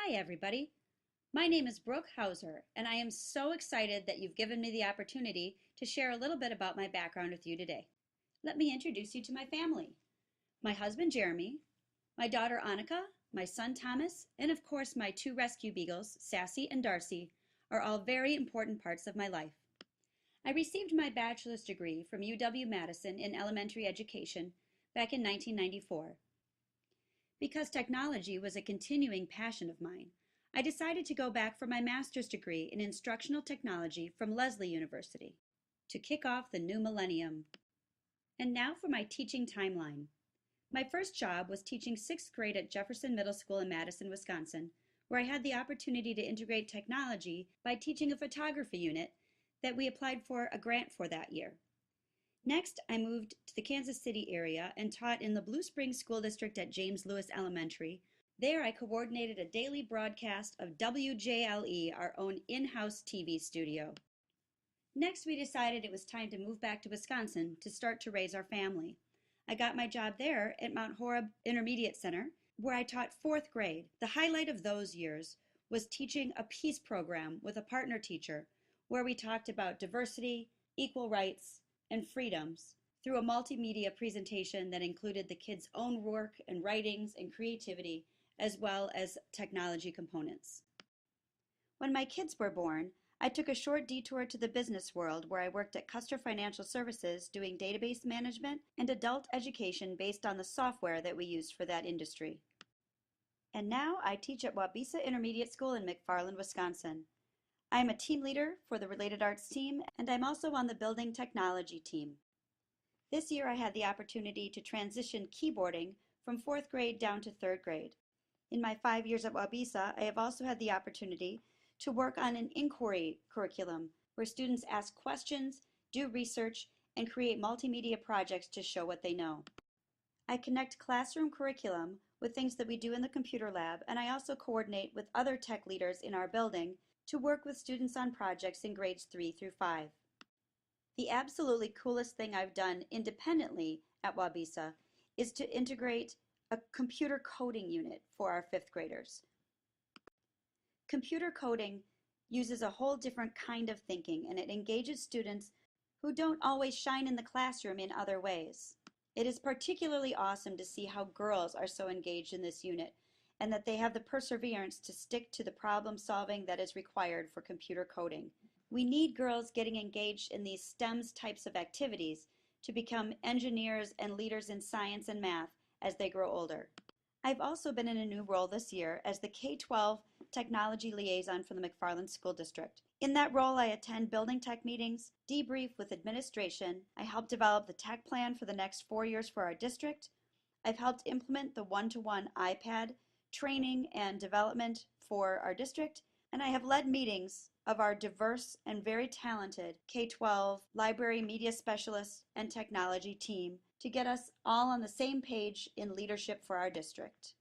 Hi, everybody. My name is Brooke Hauser, and I am so excited that you've given me the opportunity to share a little bit about my background with you today. Let me introduce you to my family. My husband, Jeremy, my daughter, Annika, my son, Thomas, and of course, my two rescue beagles, Sassy and Darcy, are all very important parts of my life. I received my bachelor's degree from UW-Madison in elementary education back in 1994. Because technology was a continuing passion of mine, I decided to go back for my master's degree in instructional technology from Lesley University to kick off the new millennium. And now for my teaching timeline. My first job was teaching 6th grade at Jefferson Middle School in Madison, Wisconsin, where I had the opportunity to integrate technology by teaching a photography unit that we applied for a grant for that year. Next, I moved to the Kansas City area and taught in the Blue Springs School District at James Lewis Elementary. There, I coordinated a daily broadcast of WJLE, our own in-house TV studio. Next, we decided it was time to move back to Wisconsin to start to raise our family. I got my job there at Mount Horeb Intermediate Center, where I taught 4th grade. The highlight of those years was teaching a peace program with a partner teacher, where we talked about diversity, equal rights, and freedoms through a multimedia presentation that included the kids' own work and writings and creativity, as well as technology components. When my kids were born, I took a short detour to the business world where I worked at Custer Financial Services doing database management and adult education based on the software that we used for that industry. And now I teach at Waubesa Intermediate School in McFarland, Wisconsin. I am a team leader for the Related Arts team, and I'm also on the Building Technology team. This year I had the opportunity to transition keyboarding from 4th grade down to 3rd grade. In my 5 years at Waubesa, I have also had the opportunity to work on an inquiry curriculum where students ask questions, do research, and create multimedia projects to show what they know. I connect classroom curriculum with things that we do in the computer lab, and I also coordinate with other tech leaders in our building to work with students on projects in grades 3 through 5. The absolutely coolest thing I've done independently at Waubesa is to integrate a computer coding unit for our 5th graders. Computer coding uses a whole different kind of thinking, and it engages students who don't always shine in the classroom in other ways. It is particularly awesome to see how girls are so engaged in this unit, and that they have the perseverance to stick to the problem solving that is required for computer coding. We need girls getting engaged in these STEMs types of activities to become engineers and leaders in science and math as they grow older. I've also been in a new role this year as the K-12 Technology Liaison for the McFarland School District. In that role, I attend building tech meetings, debrief with administration, I help develop the tech plan for the next 4 years for our district, I've helped implement the one-to-one iPad training and development for our district, and I have led meetings of our diverse and very talented K-12 library media specialists and technology team to get us all on the same page in leadership for our district.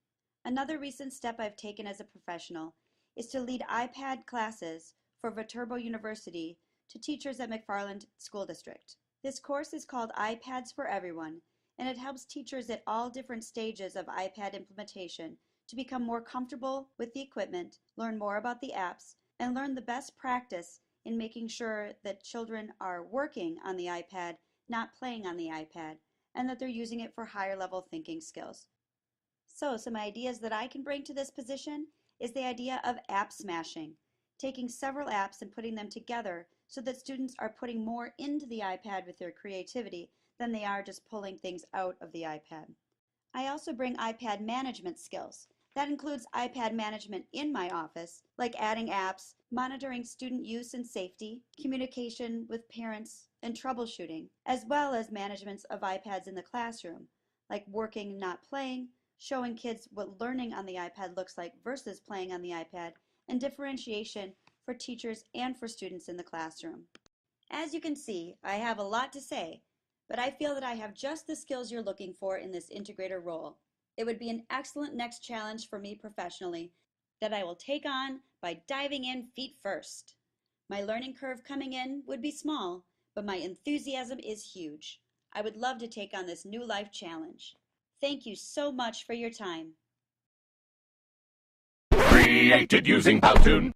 Another recent step I've taken as a professional is to lead iPad classes for Viterbo University to teachers at McFarland School District. This course is called iPads for Everyone, and it helps teachers at all different stages of iPad implementation to become more comfortable with the equipment, learn more about the apps, and learn the best practice in making sure that children are working on the iPad, not playing on the iPad, and that they're using it for higher level thinking skills. So some ideas that I can bring to this position is the idea of app smashing, taking several apps and putting them together so that students are putting more into the iPad with their creativity than they are just pulling things out of the iPad. I also bring iPad management skills. That includes iPad management in my office, like adding apps, monitoring student use and safety, communication with parents, and troubleshooting, as well as management of iPads in the classroom, like working, not playing, showing kids what learning on the iPad looks like versus playing on the iPad, and differentiation for teachers and for students in the classroom. As you can see, I have a lot to say, but I feel that I have just the skills you're looking for in this integrator role. It would be an excellent next challenge for me professionally that I will take on by diving in feet first. My learning curve coming in would be small, but my enthusiasm is huge. I would love to take on this new life challenge. Thank you so much for your time. created using Powtoon.